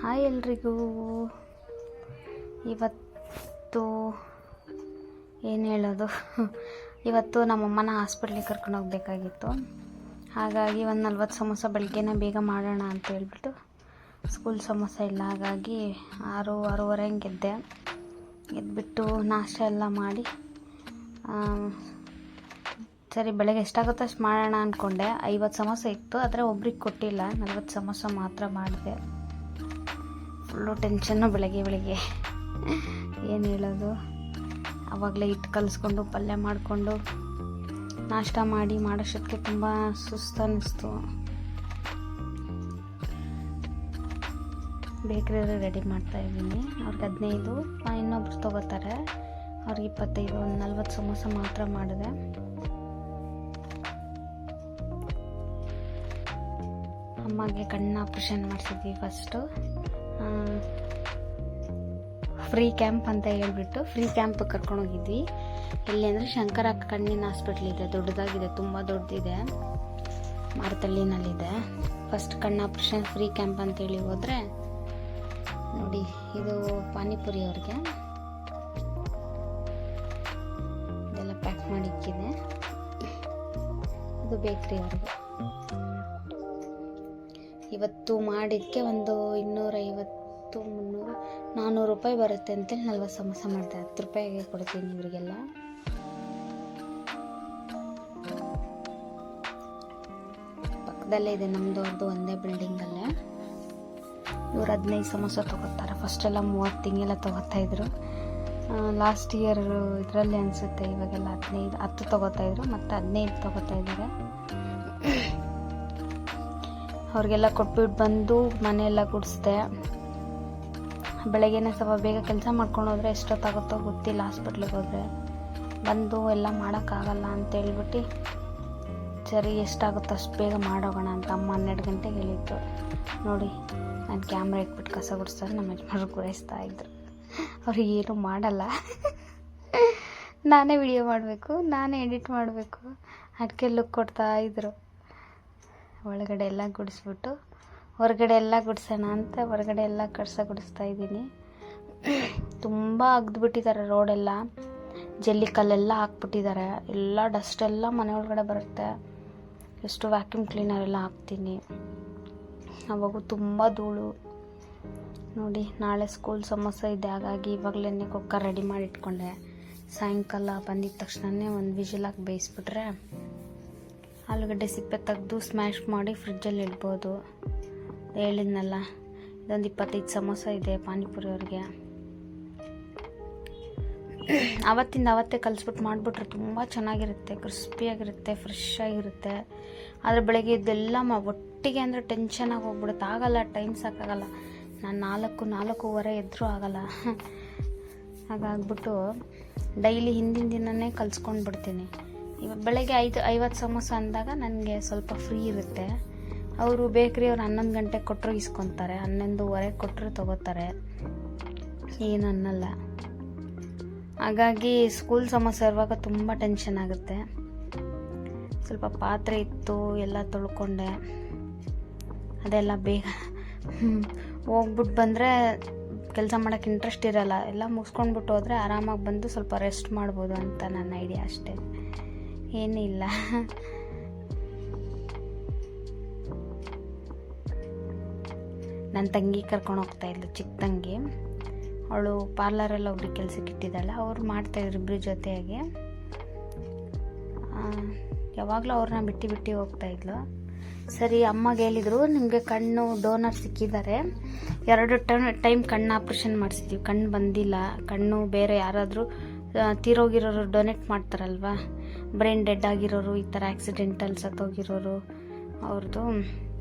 Hi ಎಲ್ರಿಗೂ. ಇವತ್ತು ಏನು ಹೇಳೋದು, ಇವತ್ತು ನಮ್ಮಮ್ಮನ ಹಾಸ್ಪಿಟ್ಲಿಗೆ ಕರ್ಕೊಂಡು ಹೋಗ್ಬೇಕಾಗಿತ್ತು. ಹಾಗಾಗಿ ಒಂದು 40 ಸಮೋಸ ಬೆಳಗ್ಗೆನೇ ಬೇಗ ಮಾಡೋಣ ಅಂತ ಹೇಳ್ಬಿಟ್ಟು ಸ್ಕೂಲ್ ಸಮೋಸ ಇಲ್ಲ. ಹಾಗಾಗಿ 6:30 ಹಂಗೆ ಎದ್ಬಿಟ್ಟು ನಾಷ್ಟ ಎಲ್ಲ ಮಾಡಿ ಸರಿ ಬೆಳಗ್ಗೆ ಎಷ್ಟಾಗುತ್ತೋ ಅಷ್ಟು ಮಾಡೋಣ ಅಂದ್ಕೊಂಡೆ. 50 ಸಮೋಸ ಇತ್ತು, ಆದರೆ ಒಬ್ರಿಗೆ ಕೊಟ್ಟಿಲ್ಲ, 40 ಸಮೋಸ ಮಾತ್ರ ಮಾಡಿದೆ. ಫುಲ್ಲು ಟೆನ್ಷನ್ನು ಬೆಳಗ್ಗೆ ಏನು ಹೇಳೋದು. ಆವಾಗಲೇ ಹಿಟ್ಟು ಕಲಿಸ್ಕೊಂಡು ಪಲ್ಯ ಮಾಡಿಕೊಂಡು ನಾಷ್ಟ ಮಾಡಿ ಮಾಡೋಷ್ಟಕ್ಕೆ ತುಂಬ ಸುಸ್ತು ಅನ್ನಿಸ್ತು. ಬೇಕ್ರಿ ರೆಡಿ ಮಾಡ್ತಾಯಿದ್ದೀನಿ. ಅವ್ರಿಗೆ 15, ಇನ್ನೊಬ್ರು ತೊಗೋತಾರೆ, ಅವ್ರಿಗೆ 25, ಒಂದು 40 ಸಮೋಸ ಮಾತ್ರ ಮಾಡಿದೆ. ಅಮ್ಮಗೆ ಕಣ್ಣು ಆಪ್ರೇಷನ್ ಮಾಡಿಸಿದ್ವಿ. ಫಸ್ಟು ಫ್ರೀ ಕ್ಯಾಂಪ್ ಅಂತ ಹೇಳ್ಬಿಟ್ಟು ಫ್ರೀ ಕ್ಯಾಂಪ್ ಕರ್ಕೊಂಡೋಗಿದ್ವಿ. ಎಲ್ಲಿ ಅಂದರೆ ಶಂಕರ ಕಣ್ಣಿನ ಹಾಸ್ಪಿಟ್ಲ್ ಇದೆ, ದೊಡ್ಡದಾಗಿದೆ, ತುಂಬ ದೊಡ್ಡದಿದೆ, ಮಾರತಳ್ಳಿನಲ್ಲಿದೆ. ಫಸ್ಟ್ ಕಣ್ಣು ಆಪ್ರೇಷನ್ ಫ್ರೀ ಕ್ಯಾಂಪ್ ಅಂತೇಳಿ ಹೋದರೆ ನೋಡಿ, ಇದು ಪಾನಿಪುರಿ ಅವ್ರಿಗೆ ಇದೆಲ್ಲ ಪ್ಯಾಕ್ ಮಾಡಿ ಇಕ್ಕಿದೆ. ಇದು ಬೇಕ್ರಿ ಅವ್ರಿಗೆ. ಇವತ್ತು ಮಾಡಿದ್ದಕ್ಕೆ ಒಂದು 250, 300, 400 ರೂಪಾಯಿ ಬರುತ್ತೆ ಅಂತೇಳಿ 40 ಸಮೋಸ ಮಾಡಿದೆ. 10 ರೂಪಾಯಿಗೆ ಕೊಡ್ತೀನಿ ಇವರಿಗೆಲ್ಲ. ಪಕ್ಕದಲ್ಲೇ ಇದೆ ನಮ್ಮದು, ಅವ್ರದ್ದು ಒಂದೇ ಬಿಲ್ಡಿಂಗಲ್ಲೇ. ಇವ್ರು 15 ಸಮೋಸ ತೊಗೋತಾರೆ. ಫಸ್ಟೆಲ್ಲ 30 ಹಿಂಗೆಲ್ಲ ತೊಗೋತಾಯಿದ್ರು. ಲಾಸ್ಟ್ ಇಯರ್ ಇದರಲ್ಲಿ ಅನಿಸುತ್ತೆ, ಇವಾಗೆಲ್ಲ 10 ತೊಗೋತಾಯಿದ್ರು, ಮತ್ತು 15 ತೊಗೋತಾಯಿದ್ದಾರೆ. ಅವ್ರಿಗೆಲ್ಲ ಕೊಟ್ಬಿಟ್ಟು ಬಂದು ಮನೆಯೆಲ್ಲ ಗುಡಿಸ್ದೆ. ಬೆಳಗ್ಗೆನೇ ಸ್ವಲ್ಪ ಬೇಗ ಕೆಲಸ ಮಾಡ್ಕೊಂಡು ಹೋದರೆ ಎಷ್ಟೊತ್ತಾಗುತ್ತೋ ಗೊತ್ತಿಲ್ಲ. ಹಾಸ್ಪಿಟ್ಲಿಗೆ ಹೋದರೆ ಬಂದು ಎಲ್ಲ ಮಾಡೋಕ್ಕಾಗಲ್ಲ ಅಂತೇಳ್ಬಿಟ್ಟು ಸರಿ ಎಷ್ಟಾಗುತ್ತೋ ಅಷ್ಟು ಬೇಗ ಮಾಡೋಗೋಣ ಅಂತ ಅಮ್ಮ 12 ಗಂಟೆಗೆ ಹೇಳಿತ್ತು. ನೋಡಿ, ನಾನು ಕ್ಯಾಮ್ರಾ ಇಟ್ಬಿಟ್ಟು ಕಸ ಗುಡಿಸ್ತಾರೆ, ನಮ್ಮ ಯಜಮಾನರು ಗುಡಿಸ್ತಾ ಇದ್ರು. ಅವ್ರಿಗೆ ಏನೂ ಮಾಡಲ್ಲ, ನಾನೇ ವಿಡಿಯೋ ಮಾಡಬೇಕು, ನಾನೇ ಎಡಿಟ್ ಮಾಡಬೇಕು, ಅದಕ್ಕೆ ಲುಕ್ ಕೊಡ್ತಾಯಿದ್ರು. ಒಳಗಡೆ ಎಲ್ಲ ಗುಡಿಸ್ಬಿಟ್ಟು ಹೊರಗಡೆ ಎಲ್ಲ ಗುಡಿಸೋಣ ಅಂತ ಹೊರಗಡೆ ಎಲ್ಲ ಗುಡಿಸ್ತಾ ಇದ್ದೀನಿ. ತುಂಬ ಅಗ್ದುಬಿಟ್ಟಿದ್ದಾರೆ ರೋಡೆಲ್ಲ, ಜಲ್ಲಿ ಕಲ್ಲೆಲ್ಲ ಹಾಕ್ಬಿಟ್ಟಿದ್ದಾರೆ. ಎಲ್ಲ ಡಸ್ಟೆಲ್ಲ ಮನೆ ಒಳಗಡೆ ಬರುತ್ತೆ. ಎಷ್ಟು ವ್ಯಾಕ್ಯೂಮ್ ಕ್ಲೀನರೆಲ್ಲ ಹಾಕ್ತೀನಿ, ಅವಾಗೂ ತುಂಬ ಧೂಳು. ನೋಡಿ, ನಾಳೆ ಸ್ಕೂಲ್ ಸಮೋಸ ಇದೆ, ಹಾಗಾಗಿ ಇವಾಗಲೇ ಕುಕ್ಕರ್ ರೆಡಿ ಮಾಡಿ ಇಟ್ಕೊಂಡೆ. ಸಾಯಂಕಾಲ ಬಂದಿದ್ದ ತಕ್ಷಣವೇ ಒಂದು ವಿಜಿಲ್ ಹಾಕಿ ಬೇಯಿಸ್ಬಿಟ್ರೆ ಆಲೂಗಡ್ಡೆ ಸಿಪ್ಪೆ ತೆಗೆದು ಸ್ಮ್ಯಾಶ್ ಮಾಡಿ ಫ್ರಿಜ್ಜಲ್ಲಿ ಇಡ್ಬೋದು. ಹೇಳಿದ್ನಲ್ಲ, ಇದೊಂದು 25 ಸಮೋಸ ಇದೆ ಪಾನಿಪುರಿ ಅವ್ರಿಗೆ. ಅವತ್ತೇ ಕಲಿಸ್ಬಿಟ್ಟು ಮಾಡಿಬಿಟ್ರೆ ತುಂಬ ಚೆನ್ನಾಗಿರುತ್ತೆ, ಕ್ರಿಸ್ಪಿಯಾಗಿರುತ್ತೆ, ಫ್ರೆಶ್ ಆಗಿರುತ್ತೆ. ಆದರೆ ಬೆಳಗ್ಗೆ ಇದೆಲ್ಲ ಒಟ್ಟಿಗೆ ಅಂದರೆ ಟೆನ್ಷನಾಗಿ ಹೋಗ್ಬಿಡುತ್ತೆ, ಆಗಲ್ಲ, ಟೈಮ್ ಸಾಕಾಗಲ್ಲ. ನಾನು 4:30 ಎದ್ರೂ ಆಗಲ್ಲ. ಹಾಗಾಗ್ಬಿಟ್ಟು ಡೈಲಿ ಹಿಂದಿನ ದಿನವೇ ಕಲಿಸ್ಕೊಂಡು ಬಿಡ್ತೀನಿ. ಇವಾಗ ಬೆಳಗ್ಗೆ 50 ಸಮೋಸ ಅಂದಾಗ ನನಗೆ ಸ್ವಲ್ಪ ಫ್ರೀ ಇರುತ್ತೆ. ಅವರು ಬೇಕ್ರಿಯವ್ರು 11 ಗಂಟೆಗೆ ಕೊಟ್ಟರು ಇಸ್ಕೊತಾರೆ, 11:30 ಕೊಟ್ಟರು ತೊಗೋತಾರೆ, ಏನು ಅನ್ನಲ್ಲ. ಹಾಗಾಗಿ ಸ್ಕೂಲ್ ಸಮೋಸ ಇರುವಾಗ ತುಂಬ ಟೆನ್ಷನ್ ಆಗುತ್ತೆ. ಸ್ವಲ್ಪ ಪಾತ್ರೆ ಇತ್ತು, ಎಲ್ಲ ತೊಳ್ಕೊಂಡೆ. ಅದೆಲ್ಲ ಬೇಗ ಹೋಗ್ಬಿಟ್ಟು ಬಂದರೆ ಕೆಲಸ ಮಾಡೋಕ್ಕೆ ಇಂಟ್ರೆಸ್ಟ್ ಇರೋಲ್ಲ. ಎಲ್ಲ ಮುಗಿಸ್ಕೊಂಡ್ಬಿಟ್ಟು ಹೋದರೆ ಆರಾಮಾಗಿ ಬಂದು ಸ್ವಲ್ಪ ರೆಸ್ಟ್ ಮಾಡ್ಬೋದು ಅಂತ ನನ್ನ ಐಡಿಯಾ ಅಷ್ಟೇ, ಏನಿಲ್ಲ. ನನ್ನ ತಂಗಿ ಕರ್ಕೊಂಡು ಹೋಗ್ತಾಯಿದ್ಲು, ಚಿಕ್ಕ ತಂಗಿ. ಅವಳು ಪಾರ್ಲರಲ್ಲಿ ಒಬ್ರಿಗೆ ಕೆಲಸಕ್ಕೆ ಇಟ್ಟಿದ್ದಾಳೆ, ಅವ್ರು ಮಾಡ್ತಾಯಿದ್ರು ಇಬ್ಬರು ಜೊತೆಯಾಗಿ. ಯಾವಾಗಲೂ ಅವ್ರನ್ನ ಬಿಟ್ಟು ಹೋಗ್ತಾಯಿದ್ಲು. ಸರಿ, ಅಮ್ಮಗೆ ಹೇಳಿದರು, ನಿಮಗೆ ಕಣ್ಣು ಡೋನರ್ ಸಿಕ್ಕಿದ್ದಾರೆ, 2 ಟೈಮ್ ಕಣ್ಣು ಆಪ್ರೇಷನ್ ಮಾಡಿಸಿದ್ದೀವಿ, ಕಣ್ಣು ಬಂದಿಲ್ಲ. ಕಣ್ಣು ಬೇರೆ ಯಾರಾದರೂ ತೀರೋಗಿರೋರು ಡೊನೇಟ್ ಮಾಡ್ತಾರಲ್ವ, ಬ್ರೈನ್ ಡೆಡ್ ಆಗಿರೋರು, ಈ ಥರ ಆಕ್ಸಿಡೆಂಟಲ್ಲಿ ಸತ್ತೋಗಿರೋರು ಅವ್ರದ್ದು,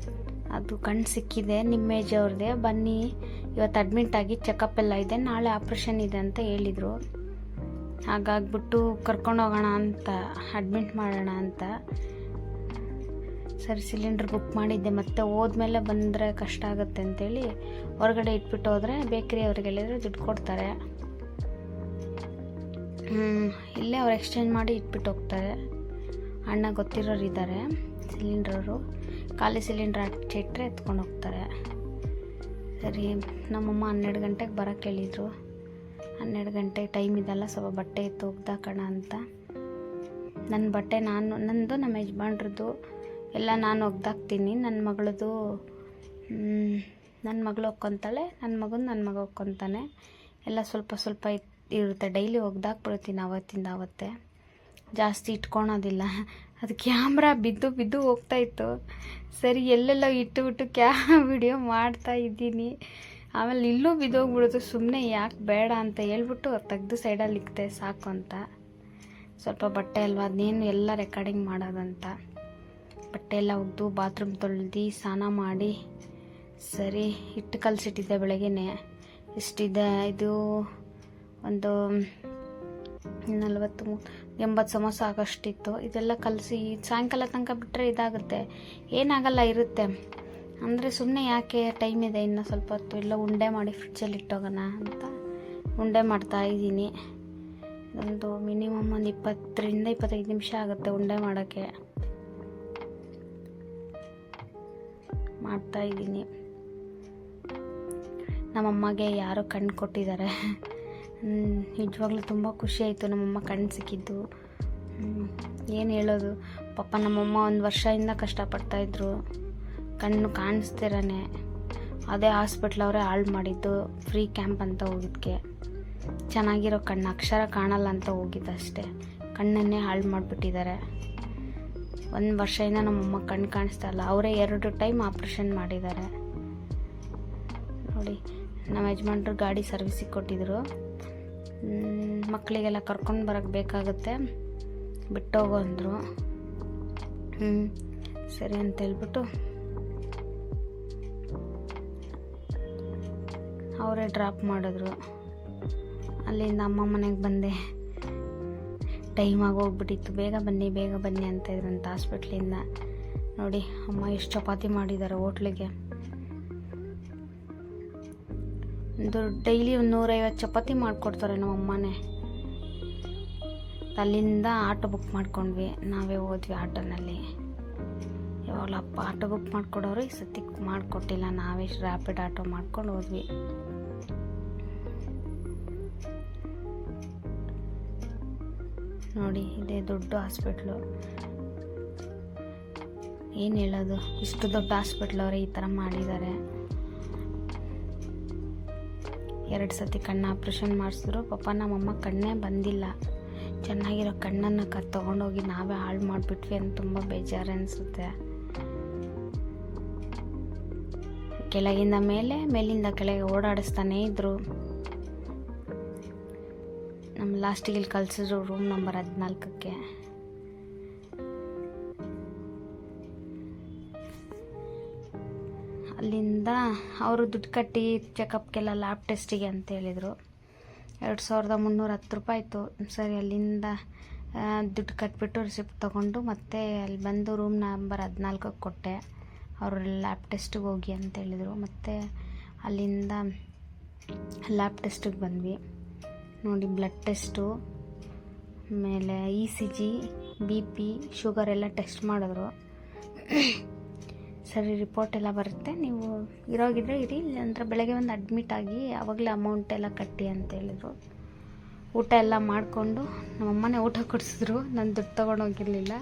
ಅದು ಕಣ್ಣು ಸಿಕ್ಕಿದೆ. ನಿಮ್ಮ ಏಜ್ ಅವ್ರದ್ದೇ, ಬನ್ನಿ, ಇವತ್ತು ಅಡ್ಮಿಟ್ ಆಗಿ ಚೆಕಪ್ ಎಲ್ಲ ಇದೆ, ನಾಳೆ ಆಪ್ರೇಷನ್ ಇದೆ ಅಂತ ಹೇಳಿದರು. ಹಾಗಾಗ್ಬಿಟ್ಟು ಕರ್ಕೊಂಡೋಗೋಣ ಅಂತ, ಅಡ್ಮಿಟ್ ಮಾಡೋಣ ಅಂತ. ಸರಿ, ಸಿಲಿಂಡ್ರ್ ಬುಕ್ ಮಾಡಿದ್ದೆ. ಮತ್ತೆ ಹೋದ್ಮೇಲೆ ಬಂದರೆ ಕಷ್ಟ ಆಗುತ್ತೆ ಅಂತೇಳಿ ಹೊರಗಡೆ ಇಟ್ಬಿಟ್ಟು ಹೋದರೆ ಬೇಕ್ರಿ ಅವ್ರಿಗೆ ಹೇಳಿದರೆ ದುಡ್ಡು ಕೊಡ್ತಾರೆ. ಇಲ್ಲೇ ಅವ್ರು ಎಕ್ಸ್ಚೇಂಜ್ ಮಾಡಿ ಇಟ್ಬಿಟ್ಟು ಹೋಗ್ತಾರೆ. ಅಣ್ಣ ಗೊತ್ತಿರೋರು ಇದ್ದಾರೆ ಸಿಲಿಂಡ್ರವರು, ಖಾಲಿ ಸಿಲಿಂಡ್ರ್ ಹಚ್ಚಿಟ್ರೆ ಎತ್ಕೊಂಡು ಹೋಗ್ತಾರೆ. ಸರಿ ನಮ್ಮಮ್ಮ 12 ಗಂಟೆಗೆ ಬರೋಕ್ಕೆ ಹೇಳಿದರು. 12 ಗಂಟೆ ಟೈಮ್ ಇದೆಲ್ಲ ಸ್ವಲ್ಪ ಬಟ್ಟೆ ಇತ್ತು ಒಗ್ದಾಕೋಣ ಅಂತ. ನನ್ನ ಬಟ್ಟೆ ನಂದು ನಮ್ಮ ಯಜಮಾನ್ರದ್ದು ಎಲ್ಲ ನಾನು ಒಗ್ದಾಕ್ತೀನಿ. ನನ್ನ ಮಗಳು ಒಕ್ಕೊತಾಳೆ, ನನ್ನ ಮಗ ಒಕ್ಕೊತಾನೆ. ಎಲ್ಲ ಸ್ವಲ್ಪ ಇರುತ್ತೆ. ಡೈಲಿ ಒಗ್ದಾಕ್ಬಿಡ್ತೀನಿ ಅವತ್ತಿಂದ ಅವತ್ತೇ, ಜಾಸ್ತಿ ಇಟ್ಕೊಳೋದಿಲ್ಲ. ಅದು ಕ್ಯಾಮ್ರಾ ಬಿದ್ದು ಹೋಗ್ತಾಯಿತ್ತು. ಸರಿ ಎಲ್ಲೆಲ್ಲ ಇಟ್ಟು ವಿಡಿಯೋ ಮಾಡ್ತಾ ಇದ್ದೀನಿ. ಆಮೇಲೆ ಇಲ್ಲೂ ಬಿದ್ದೋಗ್ಬಿಡೋದು. ಸುಮ್ಮನೆ ಯಾಕೆ ಬೇಡ ಅಂತ ಹೇಳ್ಬಿಟ್ಟು ತೆಗೆದು ಸೈಡಲ್ಲಿ ಇಕ್ತೆ ಸಾಕು ಅಂತ. ಸ್ವಲ್ಪ ಬಟ್ಟೆ ಅಲ್ವಾ, ಅದೇನು ಎಲ್ಲ ರೆಕಾರ್ಡಿಂಗ್ ಮಾಡೋದಂತ. ಬಟ್ಟೆ ಎಲ್ಲ ಒಗೆದು ಬಾತ್ರೂಮ್ ತೊಳೆದು ಸ್ನಾನ ಮಾಡಿ ಸರಿ ಹಿಟ್ಟು ಕಲಸಿಟ್ಟಿದ್ದೆ ಬೆಳಗ್ಗೆನೇ. ಇಷ್ಟಿದೆ, ಇದು ಒಂದು 40-80 ಸಮೋಸ ಆಗೋಷ್ಟಿತ್ತು. ಇದೆಲ್ಲ ಕಲಸಿ ಸಾಯಂಕಾಲ ತನಕ ಬಿಟ್ಟರೆ ಇದಾಗುತ್ತೆ, ಏನಾಗಲ್ಲ, ಇರುತ್ತೆ. ಅಂದರೆ ಸುಮ್ಮನೆ ಯಾಕೆ, ಟೈಮ್ ಇದೆ ಇನ್ನು ಸ್ವಲ್ಪ ಹೊತ್ತು, ಎಲ್ಲ ಉಂಡೆ ಮಾಡಿ ಫ್ರಿಡ್ಜಲ್ಲಿ ಇಟ್ಟೋಗೋಣ ಅಂತ ಉಂಡೆ ಮಾಡ್ತಾಯಿದ್ದೀನಿ. ಒಂದು ಮಿನಿಮಮ್ ಒಂದು 20-25 ನಿಮಿಷ ಆಗುತ್ತೆ ಉಂಡೆ ಮಾಡೋಕ್ಕೆ. ಮಾಡ್ತಾಯಿದ್ದೀನಿ. ನಮ್ಮಮ್ಮಗೆ ಯಾರೋ ಕಣ್ಣು ಕೊಟ್ಟಿದ್ದಾರೆ. ನಿಜವಾಗ್ಲೂ ತುಂಬ ಖುಷಿ ಆಯಿತು ನಮ್ಮಮ್ಮ ಕಣ್ಣು ಸಿಕ್ಕಿದ್ದು. ಏನು ಹೇಳೋದು, ಪಾಪ ನಮ್ಮಮ್ಮ 1 ವರ್ಷದಿಂದ ಕಷ್ಟಪಡ್ತಾಯಿದ್ರು. ಕಣ್ಣು ಕಾಣಿಸ್ತಿರನೇ ಅದೇ ಹಾಸ್ಪಿಟ್ಲವರೇ ಹಾಳು ಮಾಡಿದ್ದು. ಫ್ರೀ ಕ್ಯಾಂಪ್ ಅಂತ ಹೋಗಿದ್ದಕ್ಕೆ, ಚೆನ್ನಾಗಿರೋ ಕಣ್ಣು ಅಕ್ಷರ ಕಾಣಲ್ಲ ಅಂತ ಹೋಗಿದ್ದಷ್ಟೇ, ಕಣ್ಣನ್ನೇ ಹಾಳು ಮಾಡಿಬಿಟ್ಟಿದ್ದಾರೆ. 1 ವರ್ಷದಿಂದ ನಮ್ಮಮ್ಮ ಕಣ್ಣು ಕಾಣಿಸ್ತಾ ಇಲ್ಲ. ಅವರೇ 2 ಟೈಮ್ ಆಪ್ರೇಷನ್ ಮಾಡಿದ್ದಾರೆ ನೋಡಿ. ನಮ್ಮ ಯಜಮಾನ್ರು ಗಾಡಿ ಸರ್ವಿಸಿಗೆ ಕೊಟ್ಟಿದ್ರು. ಮಕ್ಕಳಿಗೆಲ್ಲ ಕರ್ಕೊಂಡು ಬರೋಕ್ಕೆ ಬೇಕಾಗುತ್ತೆ, ಬಿಟ್ಟೋಗೋ ಅಂದರು. ಸರಿ ಅಂತ ಹೇಳ್ಬಿಟ್ಟು ಅವರೇ ಡ್ರಾಪ್ ಮಾಡಿದ್ರು. ಅಲ್ಲಿಂದ ಅಮ್ಮ ಮನೆಗೆ ಬಂದೆ. ಟೈಮ್ ಆಗೋಗ್ಬಿಟ್ಟಿತ್ತು. ಬೇಗ ಬನ್ನಿ ಅಂತ ಇದ್ರಂತ ಹಾಸ್ಪಿಟ್ಲಿಂದ. ನೋಡಿ ಅಮ್ಮ ಎಷ್ಟು ಚಪಾತಿ ಮಾಡಿದ್ದಾರೆ ಹೋಟ್ಲಿಗೆ. ಡೈಲಿ ಒಂದು 150 ಚಪಾತಿ ಮಾಡಿಕೊಡ್ತಾರೆ ನಮ್ಮಮ್ಮನೇ. ಅಲ್ಲಿಂದ ಆಟೋ ಬುಕ್ ಮಾಡ್ಕೊಂಡ್ವಿ, ನಾವೇ ಹೋದ್ವಿ ಆಟೋನಲ್ಲಿ. ಯಾವಾಗಲೂ ಅಪ್ಪ ಆಟೋ ಬುಕ್ ಮಾಡಿಕೊಡೋರು, ಈ ಸತಿ ಮಾಡಿಕೊಟ್ಟಿಲ್ಲ, ನಾವೇ ರ್ಯಾಪಿಡ್ ಆಟೋ ಮಾಡ್ಕೊಂಡು ಹೋದ್ವಿ. ನೋಡಿ ಇದೇ ದೊಡ್ಡ ಹಾಸ್ಪಿಟ್ಲು. ಏನು ಹೇಳೋದು, ಇಷ್ಟು ದೊಡ್ಡ ಹಾಸ್ಪಿಟ್ಲ್ ಅವರೇ ಈ ಥರ ಮಾಡಿದ್ದಾರೆ. 2 ಸತಿ ಕಣ್ಣು ಆಪ್ರೇಷನ್ ಮಾಡಿಸಿದ್ರು. ಪಾಪ ನಮ್ಮಮ್ಮ ಕಣ್ಣೇ ಬಂದಿಲ್ಲ. ಚೆನ್ನಾಗಿರೋ ಕಣ್ಣನ್ನು ತೊಗೊಂಡೋಗಿ ನಾವೇ ಹಾಳು ಮಾಡಿಬಿಟ್ವಿ ಅಂತ ತುಂಬ ಬೇಜಾರು ಅನಿಸುತ್ತೆ. ಕೆಳಗಿಂದ ಮೇಲೆ, ಮೇಲಿಂದ ಕೆಳಗೆ ಓಡಾಡಿಸ್ತಾನೇ ಇದ್ದರು. ನಮ್ಮ ಲಾಸ್ಟಿಗೆ ಇಲ್ಲಿ ಕಳಿಸಿದ್ರು ರೂಮ್ ನಂಬರ್ 14ಕ್ಕೆ. ಅಲ್ಲಿಂದ ಅವರು ದುಡ್ಡು ಕಟ್ಟಿ ಚೆಕಪ್ಗೆಲ್ಲ ಲ್ಯಾಬ್ ಟೆಸ್ಟಿಗೆ ಅಂತ ಹೇಳಿದರು. 2310 ರೂಪಾಯಿ ಇತ್ತು. ಸರಿ ಅಲ್ಲಿಂದ ದುಡ್ಡು ಕಟ್ಬಿಟ್ಟು ರಿಸಿಪ್ಟ್ ತೊಗೊಂಡು ಮತ್ತೆ ಅಲ್ಲಿ ಬಂದು ರೂಮ್ ನಂಬರ್ 14ಕ್ಕೆ ಕೊಟ್ಟೆ. ಅವರು ಲ್ಯಾಬ್ ಟೆಸ್ಟಿಗೆ ಹೋಗಿ ಅಂತ ಹೇಳಿದರು. ಮತ್ತು ಅಲ್ಲಿಂದ ಲ್ಯಾಬ್ ಟೆಸ್ಟಿಗೆ ಬಂದ್ವಿ. ನೋಡಿ ಬ್ಲಡ್ ಟೆಸ್ಟು, ಆಮೇಲೆ ECG, BP, ಶುಗರ್ ಎಲ್ಲ ಟೆಸ್ಟ್ ಮಾಡಿದ್ರು. ಸರಿ ರಿಪೋರ್ಟ್ ಎಲ್ಲ ಬರುತ್ತೆ, ನೀವು ಇರೋಗಿದ್ರೆ ಇರಿ, ಇಲ್ಲಾಂದ್ರೆ ಬೆಳಗ್ಗೆ ಒಂದು ಅಡ್ಮಿಟ್ ಆಗಿ ಆವಾಗಲೇ ಅಮೌಂಟ್ ಎಲ್ಲ ಕಟ್ಟಿ ಅಂತ ಹೇಳಿದರು. ಊಟ ಎಲ್ಲ ಮಾಡಿಕೊಂಡು ನಮ್ಮಮ್ಮನೇ ಊಟ ಕೊಡಿಸಿದ್ರು, ನಾನು ದುಡ್ಡು ತೊಗೊಂಡೋಗಿರಲಿಲ್ಲ.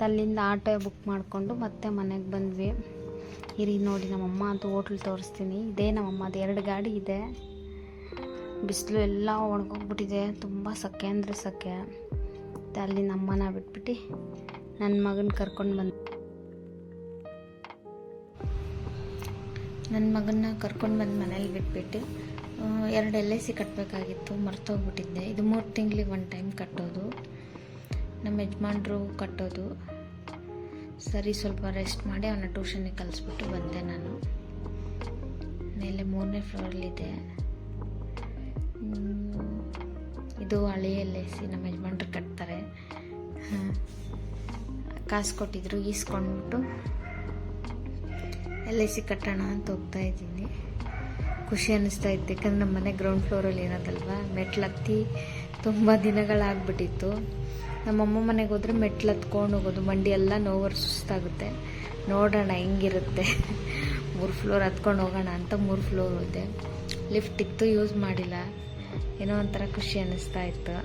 ಅಲ್ಲಿಂದ ಆಟೋ ಬುಕ್ ಮಾಡಿಕೊಂಡು ಮತ್ತೆ ಮನೆಗೆ ಬಂದ್ವಿ. ಇರಿ ನೋಡಿ ನಮ್ಮಮ್ಮ ಅಂತೂ ಹೋಟ್ಲ್ ತೋರಿಸ್ತೀನಿ. ಇದೇ ನಮ್ಮಮ್ಮದು 2 ಗಾಡಿ ಇದೆ. ಬಿಸಿಲು ಎಲ್ಲ ಒಣಗೋಗ್ಬಿಟ್ಟಿದೆ, ತುಂಬ ಸೆಕೆ ಅಂದರೆ ಸೆಕೆ. ಅಲ್ಲಿ ನಮ್ಮನ ಬಿಟ್ಬಿಟ್ಟು ನನ್ನ ಮಗನ ಕರ್ಕೊಂಡು ಬಂದು ಮನೇಲಿ ಬಿಟ್ಬಿಟ್ಟು 2 LIC ಕಟ್ಟಬೇಕಾಗಿತ್ತು, ಮರ್ತೋಗ್ಬಿಟ್ಟಿದ್ದೆ. ಇದು 3 ತಿಂಗಳಿಗೆ 1 ಟೈಮ್ ಕಟ್ಟೋದು, ನಮ್ಮ ಯಜಮಾನ್ರು ಕಟ್ಟೋದು. ಸರಿ ಸ್ವಲ್ಪ ರೆಸ್ಟ್ ಮಾಡಿ ಅವನ ಟ್ಯೂಷನಿಗೆ ಕಳಿಸ್ಬಿಟ್ಟು ಬಂದೆ ನಾನು. ಮೇಲೆ 3ನೇ ಫ್ಲೋರಲ್ಲಿದೆ. ಇದು ಹಳೆ LIC, ನಮ್ಮ ಯಜಮಾನ್ರು ಕಟ್ತಾರೆ. ಕಾಸು ಕೊಟ್ಟಿದ್ರು, ಈಸ್ಕೊಂಡ್ಬಿಟ್ಟು LIC ಕಟ್ಟೋಣ ಅಂತ ಹೋಗ್ತಾ ಇದ್ದೀನಿ. ಖುಷಿ ಅನ್ನಿಸ್ತಾ ಇತ್ತು, ಯಾಕಂದ್ರೆ ನಮ್ಮ ಮನೆ ಗ್ರೌಂಡ್ ಫ್ಲೋರಲ್ಲಿ ಇರೋದಲ್ವ. ಮೆಟ್ಲತ್ತಿ ತುಂಬ ದಿನಗಳಾಗ್ಬಿಟ್ಟಿತ್ತು. ನಮ್ಮಮ್ಮ ಮನೆಗೆ ಹೋದರೆ ಮೆಟ್ಲು ಹತ್ಕೊಂಡು ಹೋಗೋದು, ಮಂಡಿ ಎಲ್ಲ ನೋವರು ಸುಸ್ತಾಗುತ್ತೆ. ನೋಡೋಣ ಹೆಂಗಿರುತ್ತೆ. 3 ಫ್ಲೋರ್ ಹತ್ಕೊಂಡು ಹೋಗೋಣ ಅಂತ 3 ಫ್ಲೋರ್ ಹೋದೆ. ಲಿಫ್ಟ್ ಇತ್ತು, ಯೂಸ್ ಮಾಡಿಲ್ಲ. ಏನೋ ಒಂಥರ ಖುಷಿ ಅನ್ನಿಸ್ತಾ ಇತ್ತು.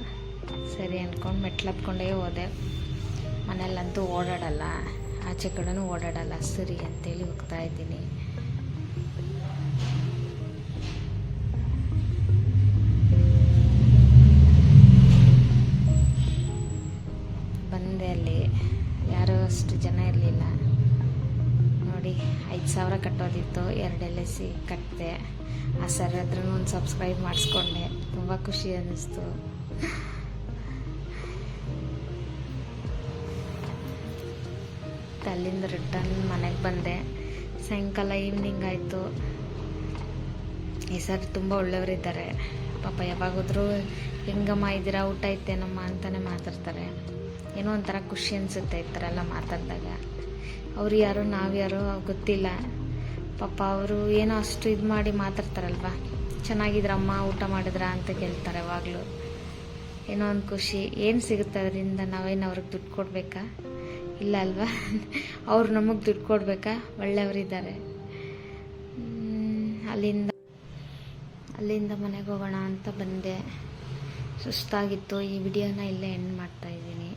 ಸರಿ ಅಂದ್ಕೊಂಡು ಮೆಟ್ಲು ಹತ್ಕೊಂಡೇ ಹೋದೆ. ಮನೆಯಲ್ಲಂತೂ ಓಡಾಡಲ್ಲ, ಆಚೆ ಕಡೆನೂ ಓಡಾಡಲ್ಲ, ಸರಿ ಅಂತೇಳಿ ಹೋಗ್ತಾ ಇದ್ದೀನಿ. ಬಂದೆ, ಅಲ್ಲಿ ಯಾರೂ ಅಷ್ಟು ಜನ ಇರಲಿಲ್ಲ ನೋಡಿ. 5,000 ಕಟ್ಟೋದಿತ್ತು, 2 LIC ಕಟ್ಟಿದೆ. ಆ ಸರ್ ಹತ್ರನೂ ಒಂದು ಸಬ್ಸ್ಕ್ರೈಬ್ ಮಾಡಿಸ್ಕೊಂಡೆ. ತುಂಬ ಖುಷಿ ಅನ್ನಿಸ್ತು. ಅಲ್ಲಿಂದ ರಿಟರ್ನ್ ಮನೆಗೆ ಬಂದೆ. ಸಾಯಂಕಾಲ ಈವ್ನಿಂಗ್ ಆಯಿತು. ಈ ಸರ್ ತುಂಬ ಒಳ್ಳೆಯವರಿದ್ದಾರೆ ಪಾಪ. ಯಾವಾಗೋದ್ರೂ ಹೆಂಗಮ್ಮ ಇದ್ದೀರಾ, ಊಟ ಐತೇನಮ್ಮ ಅಂತಲೇ ಮಾತಾಡ್ತಾರೆ. ಏನೋ ಒಂಥರ ಖುಷಿ ಅನಿಸುತ್ತೆ ಈ ಥರ ಎಲ್ಲ ಮಾತಾಡಿದಾಗ. ಅವ್ರು ಯಾರೋ ನಾವು ಯಾರೋ ಗೊತ್ತಿಲ್ಲ ಪಾಪ. ಅವರು ಏನೋ ಅಷ್ಟು ಇದು ಮಾಡಿ ಮಾತಾಡ್ತಾರಲ್ವ, ಚೆನ್ನಾಗಿದ್ರಮ್ಮ, ಊಟ ಮಾಡಿದ್ರಾ ಅಂತ ಕೇಳ್ತಾರೆ ಯಾವಾಗಲೂ. ಏನೋ ಒಂದು ಖುಷಿ. ಏನು ಸಿಗುತ್ತೆ ಅದರಿಂದ? ನಾವೇನು ಅವ್ರಿಗೆ ದುಡ್ಡು ಕೊಡಬೇಕಾ? ಇಲ್ಲ ಅಲ್ವಾ? ಅವ್ರು ನಮಗೆ ದುಡ್ಡು ಕೊಡಬೇಕಾ? ಒಳ್ಳೆಯವರಿದ್ದಾರೆ. ಅಲ್ಲಿಂದ ಮನೆಗೆ ಹೋಗೋಣ ಅಂತ ಬಂದೆ. ಸುಸ್ತಾಗಿತ್ತು. ಈ ವಿಡಿಯೋನ ಇಲ್ಲೇ ಎಂಡ್ ಮಾಡ್ತಾಯಿದ್ದೀನಿ.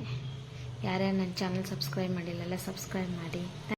ಯಾರ್ಯಾರು ನನ್ನ ಚಾನಲ್ ಸಬ್ಸ್ಕ್ರೈಬ್ ಮಾಡಿಲ್ಲ, ಸಬ್ಸ್ಕ್ರೈಬ್ ಮಾಡಿ.